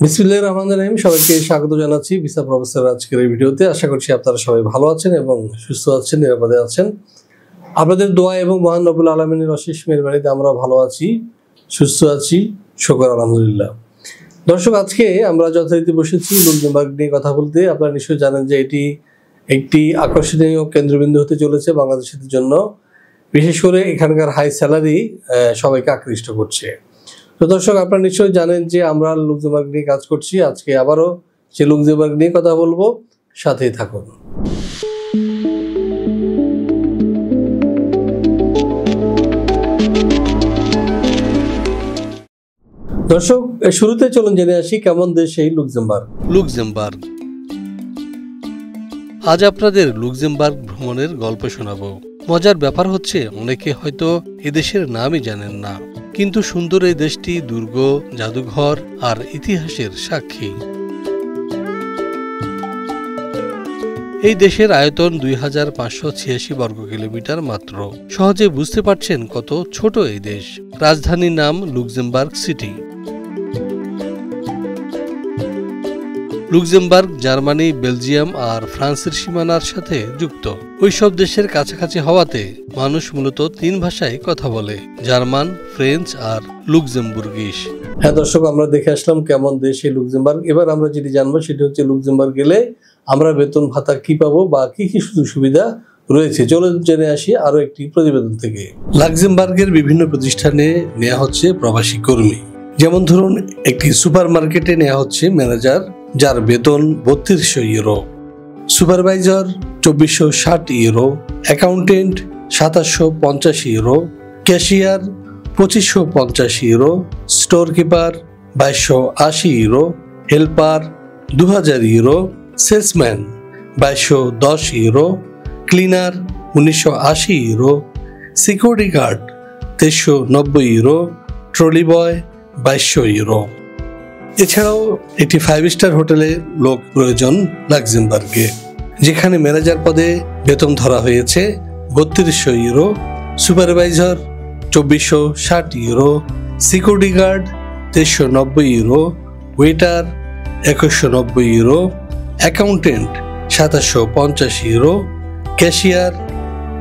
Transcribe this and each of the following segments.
বিসমিল্লাহির রহমানির রহিম। সবাইকে স্বাগত জানাচ্ছি ভিসা প্রফেসর আজকের এই ভিডিওতে। আশা করছি আপনারা সবাই ভালো আছেন এবং সুস্থ আছেন, নিরাপদে আছেন। আপনাদের দোয়া এবং মহান রব্বুল আলামিনের অশেষ মেহেরবানিতে আমরা ভালো আছি, সুস্থ আছি, শুকর আলহামদুলিল্লাহ। দর্শক, আজকে আমরা যথারীতি বসেছি লুক্সেমবার্গ নিয়ে কথা বলতে। আপনারা নিশ্চয়ই জানেন যে এটি একটি আকর্ষণীয় কেন্দ্রবিন্দু হতে চলেছে বাংলাদেশের জন্য। বিশেষ করে এখানকার হাই স্যালারি সবাইকে আকৃষ্ট করছে। তো দর্শক, আপনারা নিশ্চয়ই জানেন যে আমরা লুক্সেমবার্গ নিয়ে কাজ করছি। আজকে আবারও সে লুক্সেমবার্গ নিয়ে কথা বলবো, সাথেই থাকুন। দর্শক, শুরুতে চলুন জেনে আসি কেমন দেশ এই লুক্সেমবার্গ। লুক্সেমবার্গ। আজ আপনাদের লুক্সেমবার্গ ভ্রমণের গল্প শোনাবো। মজার ব্যাপার হচ্ছে, অনেকে হয়তো এদেশের নামই জানেন না, কিন্তু সুন্দর এই দেশটি দুর্গ, জাদুঘর আর ইতিহাসের সাক্ষী। এই দেশের আয়তন 2586 বর্গ কিলোমিটার মাত্র। সহজে বুঝতে পারছেন কত ছোট এই দেশ। রাজধানীর নাম Luxembourg city. Luxembourg Germany, Belgium আর ফ্রান্সের সীমানার সাথে যুক্ত। ওইসব দেশের কাছাকাছি হওয়াতে মানুষ মূলত 3 ভাষায় কথা বলে: জার্মান, ফ্রেঞ্চ আর লুক্সেমবুর্গিশ। হ্যাঁ দর্শক, আমরা দেখে আসলাম কেমন দেশ এই লুক্সেমবার্গ। এবার আমরা যেটি জানবো সেটি হচ্ছে লুক্সেমবার্গ গেলে আমরা বেতন ভাতা কি পাবো বা কি কি সুযোগ সুবিধা রয়েছে। চলো জেনে আসি আরো একটি প্রতিবেদন থেকে। লুক্সেমবার্গের বিভিন্ন প্রতিষ্ঠানে নেওয়া হচ্ছে প্রবাসী কর্মী। যেমন ধরুন, একটি সুপার মার্কেটে নেওয়া হচ্ছে ম্যানেজার, যার বেতন 3200 euro, supervisor 2460 euro, accountant 2750 euro, cashier 2550 euro, store keeper 2280 euro, helper 2000 euro, salesman 2210 euro, cleaner 1980 euro, security guard 2390 euro, trolley boy 2200 euro. এছাড়াও একটি 5 স্টার হোটেলে লোক প্রয়োজন লুক্সেমবার্গে, যেখানে ম্যানেজার পদে বেতন ধরা হয়েছে 3200 euro, supervisor 2460 euro, security guard 2390 euro, waiter 2190 euro, accountant 2750 euro, cashier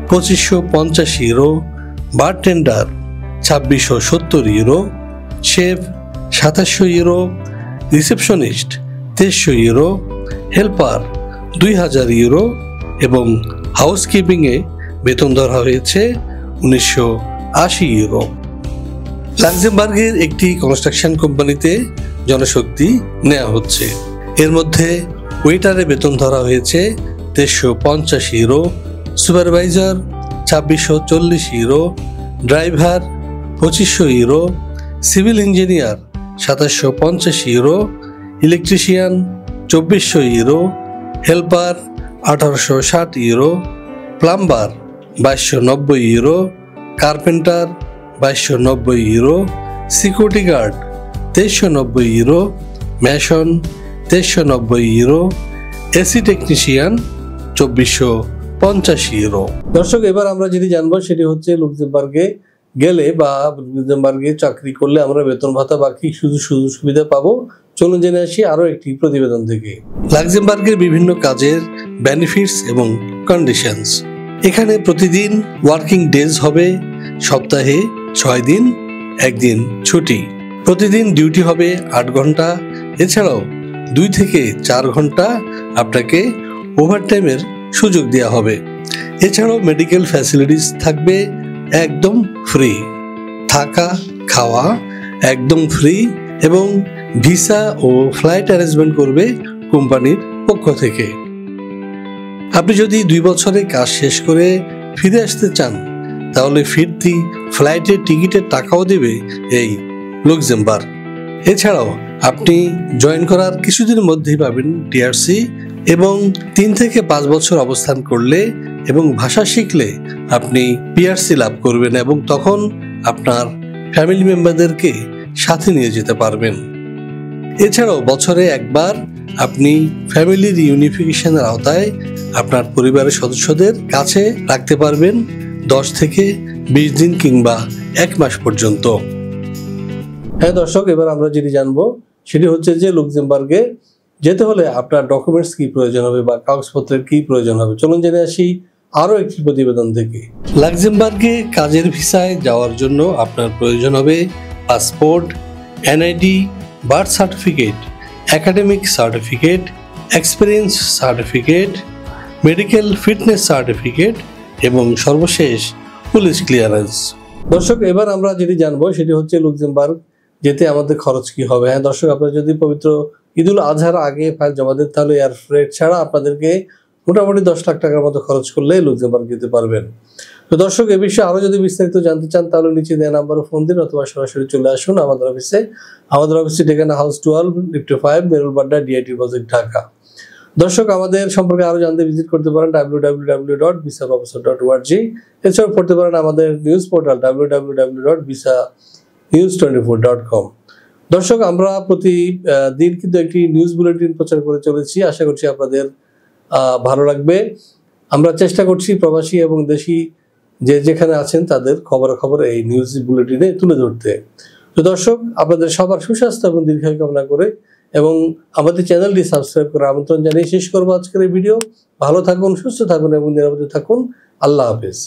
2550 euro, bartender 2670 euro, chef 2700 euro, receptionist 2300 euro, helper 2000 euro এবং হাউসকিপিংয়ে বেতন ধরা হয়েছে 1980 ইউরো। লুক্সেমবার্গের একটি কনস্ট্রাকশন কোম্পানিতে জনশক্তি নেওয়া হচ্ছে। এর মধ্যে ওয়েটারে বেতন ধরা হয়েছে 2350 euro, supervisor 2640 euro, driver 2500 euro, civil engineer 2750 euro, electrician 2400 euro, helper 1860 euro, plumber 2290 euro, carpenter 2290 euro, security guard 2390 euro, mason 2390 euro, AC technician 2450 euro. দর্শক, এবার আমরা যেটি জানবো সেটি হচ্ছে লুক্সেমবার্গে গেলে বা লুক্সেমবার্গে চাকরি করলে আমরা বেতন ভাতা বা কি সুযোগ সুবিধা পাবো। চলুন জেনে আসি আরো একটি প্রতিবেদন থেকে। লুক্সেমবার্গের বিভিন্ন কাজের বেনিফিটস এবং কন্ডিশনস। এখানে প্রতিদিন ওয়ার্কিং ডেজ হবে, সপ্তাহে 6 দিন, 1 দিন ছুটি। প্রতিদিন ডিউটি হবে 8 ঘন্টা। এছাড়াও 2 থেকে 4 ঘন্টা আপনাকে ওভারটাইমের সুযোগ দেওয়া হবে। এছাড়াও মেডিকেল ফ্যাসিলিটিস থাকবে একদম ফ্রি, থাকা খাওয়া একদম ফ্রি এবং ভিসা ও ফ্লাইট অ্যারেঞ্জমেন্ট করবে কোম্পানির পক্ষ থেকে। আপনি যদি 2 বছরে কাজ শেষ করে ফিরে আসতে চান, তাহলে ফিরতি ফ্লাইটের টিকিটের টাকাও দেবে এই লুক্সেমবার্গ। এছাড়াও আপনি জয়েন করার কিছুদিনের মধ্যেই পাবেন টিআরসি এবং 3 থেকে 5 বছর অবস্থান করলে এবং ভাষা শিখলে আপনি পিআরসি লাভ করবেন এবং তখন আপনার ফ্যামিলি মেম্বারদেরকে সাথে নিয়ে যেতে পারবেন। এছাড়াও বছরে একবার আপনি ফ্যামিলি রিইউনিফিকেশনের আওতায় আপনার পরিবারের সদস্যদের কাছে রাখতে পারবেন 10 থেকে 20 দিন কিংবা 1 মাস পর্যন্ত। হ্যাঁ দর্শক, এবার আমরা যেটি জানবো সেটি হচ্ছে যে লুক্সেমবার্গে যেতে হলে আপনার ডকুমেন্টস কি প্রয়োজন হবে বা কাগজপত্রের কি প্রয়োজন হবে। চলুন জেনে আসি আরও একটি প্রতিবেদন থেকে। লাক্সেমবার্গে কাজের ভিসায় যাওয়ার জন্য আপনার প্রয়োজন হবে passport, NID, birth certificate, academic certificate, experience certificate, medical fitness certificate এবং সর্বশেষ পুলিশ ক্লিয়ারেন্স। দর্শক, এবার আমরা যেটি জানবো সেটি হচ্ছে লুক্সেমবার্গ যেতে আমাদের খরচ কি হবে। হ্যাঁ দর্শক, আপনারা যদি পবিত্র ঈদুল আজহার আগে ফাইল জমা দেন তাহলে এয়ার ফ্রেট ছাড়া আপনাদেরকে মোটামুটি 10 লাখ টাকার মতো খরচ করলে লুক্সেমবার্গ যেতে পারবেন। তো দর্শক, এ বিষয়ে আরো যদি বিস্তারিত জানতে চান তাহলে নিচে দেওয়া নাম্বারে ফোন দিন অথবা সরাসরি চলে আসুন আমাদের অফিসে। আমাদের অফিসটি ঠিকানা হাউস 12, লিফট 5, বেরুলবাড্ডা, ডিআইটি প্রজেক্ট, ঢাকা। দর্শক, আমাদের সম্পর্কে আরো জানতে ভিজিট করতে পারেন www.visaprofessor.org। এছাড়াও পড়তে পারেন আমাদের নিউজ পোর্টাল www.visanews24.com। দর্শক, আমরা প্রতিদিন কিন্তু একটি নিউজ বুলেটিন প্রচার করে চলেছি। আশা করছি আপনাদের ভালো লাগবে। আমরা চেষ্টা করছি প্রবাসী এবং দেশি যেখানে আছেন তাদের খবর এই নিউজ বুলেটিনে তুলে ধরতে। তো দর্শক, আপনাদের সবার সুস্বাস্থ্য এবং দীর্ঘায়ু কামনা করে এবং আমাদের চ্যানেলটি সাবস্ক্রাইব করে আমন্ত্রণ জানিয়ে শেষ করবো আজকের এই ভিডিও। ভালো থাকুন, সুস্থ থাকুন এবং নিরাপদে থাকুন। আল্লাহ হাফেজ।